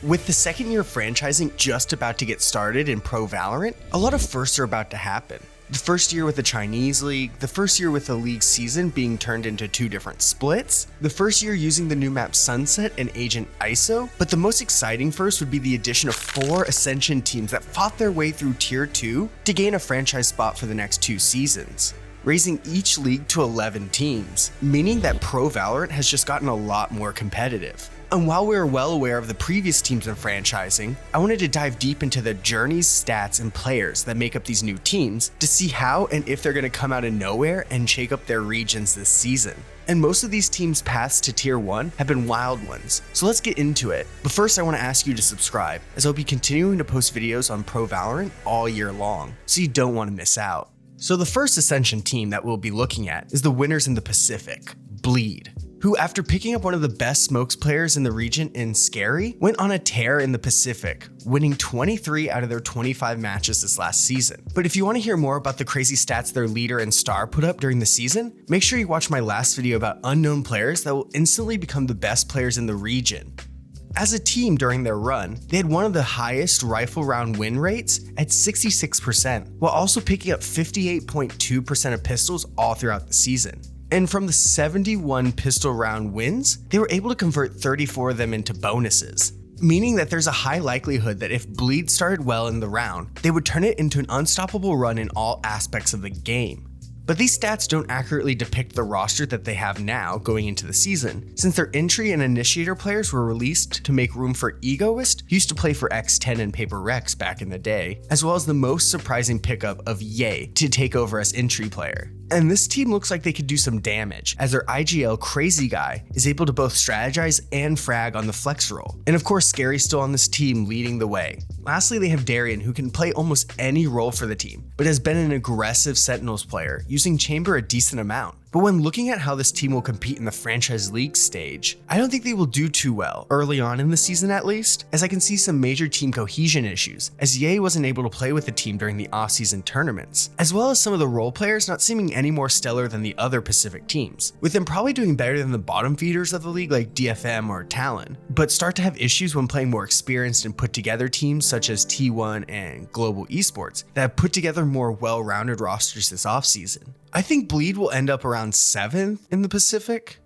With the second year of franchising just about to get started in Pro Valorant, a lot of firsts are about to happen. The first year with the Chinese League, the first year with the league season being turned into 2 different splits, the first year using the new map Sunset and Agent ISO, but the most exciting first would be the addition of 4 Ascension teams that fought their way through Tier 2 to gain a franchise spot for the next 2 seasons, raising each league to 11 teams, meaning that Pro Valorant has just gotten a lot more competitive. And while we were well aware of the previous teams in franchising, I wanted to dive deep into the journeys, stats, and players that make up these new teams to see how and if they're going to come out of nowhere and shake up their regions this season. And most of these teams' paths to Tier 1 have been wild ones, so let's get into it. But first I want to ask you to subscribe, as I'll be continuing to post videos on Pro Valorant all year long, so you don't want to miss out. So the first Ascension team that we'll be looking at is the winners in the Pacific, Bleed, who after picking up one of the best smokes players in the region in Scary, went on a tear in the Pacific, winning 23 out of their 25 matches this last season. But if you want to hear more about the crazy stats their leader and star put up during the season, make sure you watch my last video about unknown players that will instantly become the best players in the region. As a team during their run, they had one of the highest rifle round win rates at 66%, while also picking up 58.2% of pistols all throughout the season. And from the 71 pistol round wins, they were able to convert 34 of them into bonuses, meaning that there's a high likelihood that if Bleed started well in the round, they would turn it into an unstoppable run in all aspects of the game. But these stats don't accurately depict the roster that they have now going into the season, since their entry and initiator players were released to make room for Egoist, who used to play for X10 and Paper Rex back in the day, as well as the most surprising pickup of Ye to take over as entry player. And this team looks like they could do some damage, as their IGL Crazy Guy is able to both strategize and frag on the flex roll. And of course, Scary's still on this team leading the way. Lastly, they have Darian, who can play almost any role for the team, but has been an aggressive Sentinels player, using Chamber a decent amount. But when looking at how this team will compete in the franchise league stage, I don't think they will do too well, early on in the season at least, as I can see some major team cohesion issues, as Ye wasn't able to play with the team during the off-season tournaments, as well as some of the role players not seeming any more stellar than the other Pacific teams, with them probably doing better than the bottom feeders of the league like DFM or Talon, but start to have issues when playing more experienced and put together teams such as T1 and Global Esports that have put together more well-rounded rosters this off-season. I think Bleed will end up around 7th in the Pacific.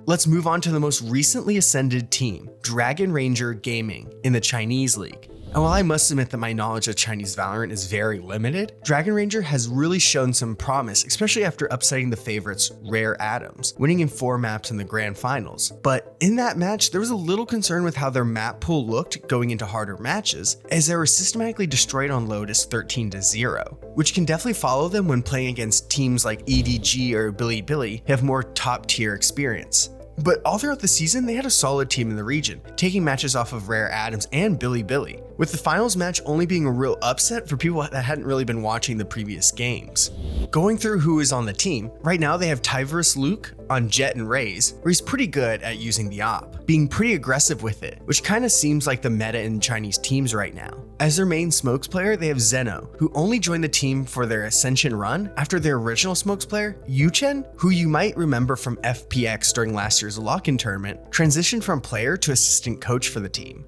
Let's move on to the most recently ascended team, Dragon Ranger Gaming, in the Chinese League. And while I must admit that my knowledge of Chinese Valorant is very limited, Dragon Ranger has really shown some promise, especially after upsetting the favorites Rare Atoms, winning in 4 maps in the grand finals. But in that match, there was a little concern with how their map pool looked going into harder matches, as they were systematically destroyed on Lotus 13-0, which can definitely follow them when playing against teams like EDG or Bilibili who have more top tier experience. But all throughout the season, they had a solid team in the region, taking matches off of Rare Atoms and Bilibili, with the finals match only being a real upset for people that hadn't really been watching the previous games. Going through who is on the team, right now they have Tyverus Luke on Jet and Raze, where he's pretty good at using the op, being pretty aggressive with it, which kind of seems like the meta in Chinese teams right now. As their main smokes player, they have Zeno, who only joined the team for their Ascension run after their original smokes player, Yuchen, who you might remember from FPX during last year's lock-in tournament, transitioned from player to assistant coach for the team.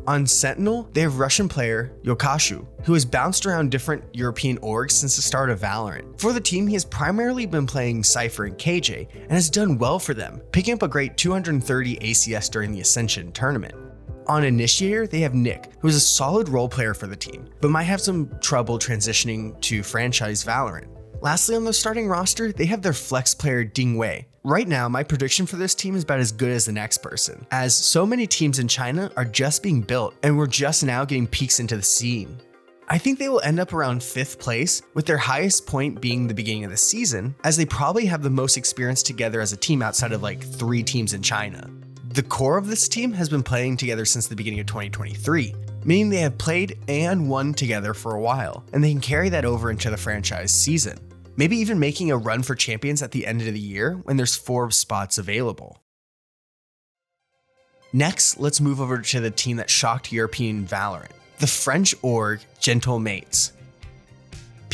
On Sentinel, they have Russian player Yokashu, who has bounced around different European orgs since the start of Valorant. For the team, he has primarily been playing Cypher and KJ, and has done well for them, picking up a great 230 ACS during the Ascension tournament. On Initiator, they have Nick, who is a solid role player for the team, but might have some trouble transitioning to franchise Valorant. Lastly, on the starting roster, they have their flex player Ding Wei. Right now, my prediction for this team is about as good as the next person, as so many teams in China are just being built and we're just now getting peeks into the scene. I think they will end up around 5th place, with their highest point being the beginning of the season, as they probably have the most experience together as a team outside of like 3 teams in China. The core of this team has been playing together since the beginning of 2023, meaning they have played and won together for a while, and they can carry that over into the franchise season. Maybe even making a run for champions at the end of the year when there's 4 spots available. Next, let's move over to the team that shocked European Valorant, the French org Gentlemates.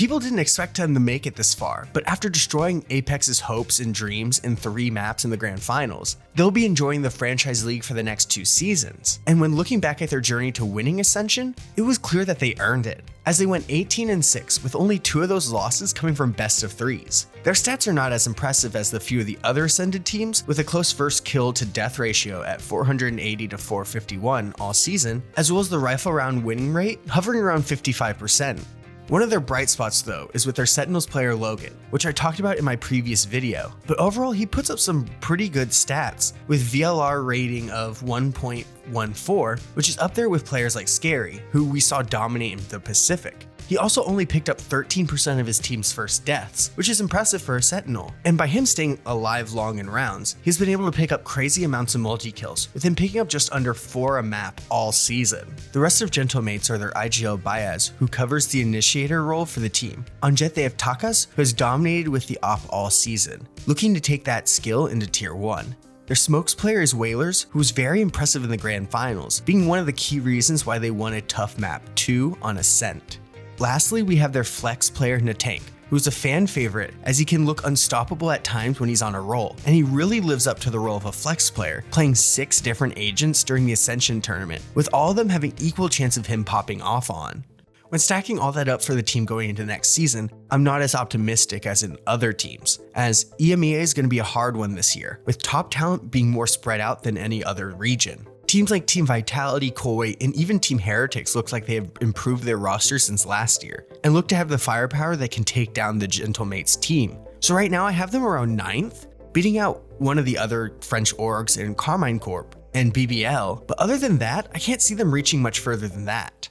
People didn't expect them to make it this far, but after destroying Apex's hopes and dreams in 3 maps in the grand finals, they'll be enjoying the franchise league for the next 2 seasons. And when looking back at their journey to winning Ascension, it was clear that they earned it, as they went 18-6 with only 2 of those losses coming from best of 3s. Their stats are not as impressive as the few of the other Ascended teams, with a close first kill to death ratio at 480 to 451 all season, as well as the rifle round winning rate hovering around 55%. One of their bright spots though is with their Sentinels player Logan, which I talked about in my previous video, but overall he puts up some pretty good stats, with VLR rating of 1.14, which is up there with players like Scary, who we saw dominate in the Pacific. He also only picked up 13% of his team's first deaths, which is impressive for a Sentinel. And by him staying alive long in rounds, he's been able to pick up crazy amounts of multi-kills, with him picking up just under 4 a map all season. The rest of Gentlemates are their IGL Baez, who covers the initiator role for the team. On Jet they have Takas, who has dominated with the op all season, looking to take that skill into tier 1. Their smokes player is Whalers, who was very impressive in the grand finals, being one of the key reasons why they won a tough map 2 on Ascent. Lastly, we have their flex player Natank, who's a fan favorite as he can look unstoppable at times when he's on a roll, and he really lives up to the role of a flex player, playing 6 different agents during the Ascension tournament, with all of them having equal chance of him popping off on. When stacking all that up for the team going into next season, I'm not as optimistic as in other teams, as EMEA is going to be a hard one this year, with top talent being more spread out than any other region. Teams like Team Vitality, Koi, and even Team Heretics look like they have improved their roster since last year, and look to have the firepower that can take down the Gentlemates team. So right now I have them around 9th, beating out one of the other French orgs in Carmine Corp and BBL, but other than that, I can't see them reaching much further than that.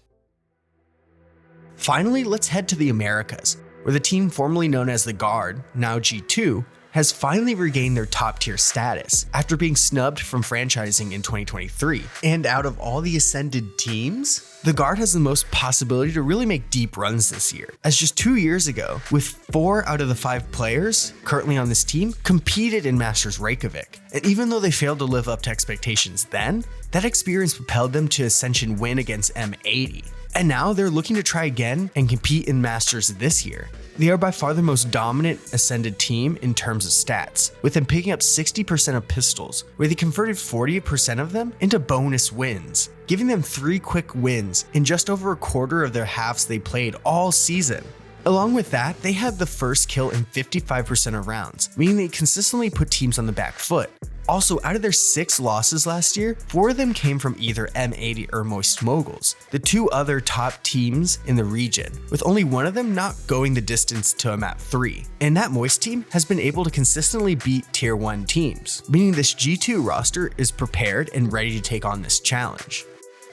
Finally, let's head to the Americas, where the team formerly known as the Guard, now G2, has finally regained their top tier status after being snubbed from franchising in 2023. And out of all the Ascended teams, the Guard has the most possibility to really make deep runs this year, as just 2 years ago, with 4 out of the 5 players currently on this team competed in Masters Reykjavik. And even though they failed to live up to expectations then, that experience propelled them to Ascension win against M80. And now they're looking to try again and compete in Masters this year. They are by far the most dominant Ascended team in terms of stats, with them picking up 60% of pistols, where they converted 40% of them into bonus wins, giving them 3 quick wins in just over a quarter of their halves they played all season. Along with that, they had the first kill in 55% of rounds, meaning they consistently put teams on the back foot. Also, out of their 6 losses last year, 4 of them came from either M80 or Moist Moguls, the 2 other top teams in the region, with only one of them not going the distance to a map 3. And that Moist team has been able to consistently beat tier 1 teams, meaning this G2 roster is prepared and ready to take on this challenge.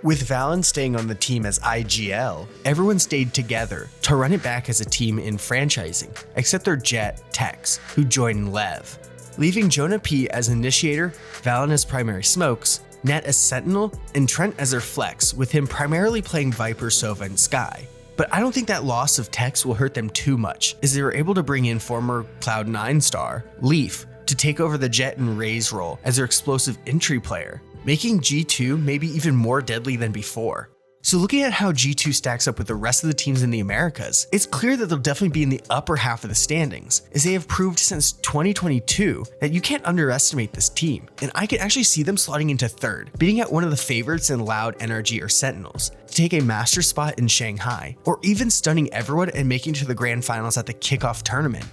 With Valen staying on the team as IGL, everyone stayed together to run it back as a team in franchising, except their Jet, Tex, who joined Lev, leaving Jonah P as initiator, Valen as primary smokes, Net as sentinel, and Trent as their flex, with him primarily playing Viper, Sova, and Sky. But I don't think that loss of Tex will hurt them too much, as they were able to bring in former Cloud9 star, Leaf, to take over the Jet and Raze role as their explosive entry player, making G2 maybe even more deadly than before. So looking at how G2 stacks up with the rest of the teams in the Americas, it's clear that they'll definitely be in the upper half of the standings, as they have proved since 2022 that you can't underestimate this team, and I can actually see them slotting into 3rd, beating out one of the favorites in Loud, Energy, or Sentinels, to take a master spot in Shanghai, or even stunning everyone and making it to the grand finals at the kickoff tournament.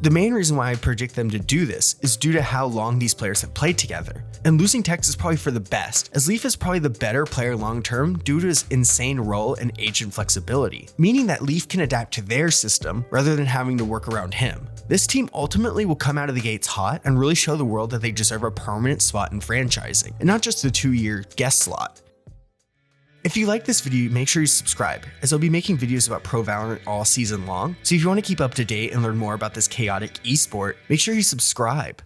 The main reason why I predict them to do this is due to how long these players have played together. And losing Tex is probably for the best, as Leaf is probably the better player long term due to his insane role and agent flexibility, meaning that Leaf can adapt to their system rather than having to work around him. This team ultimately will come out of the gates hot and really show the world that they deserve a permanent spot in franchising, and not just the 2-year guest slot. If you like this video, make sure you subscribe, as I'll be making videos about Pro Valorant all season long, so if you want to keep up to date and learn more about this chaotic esport, make sure you subscribe.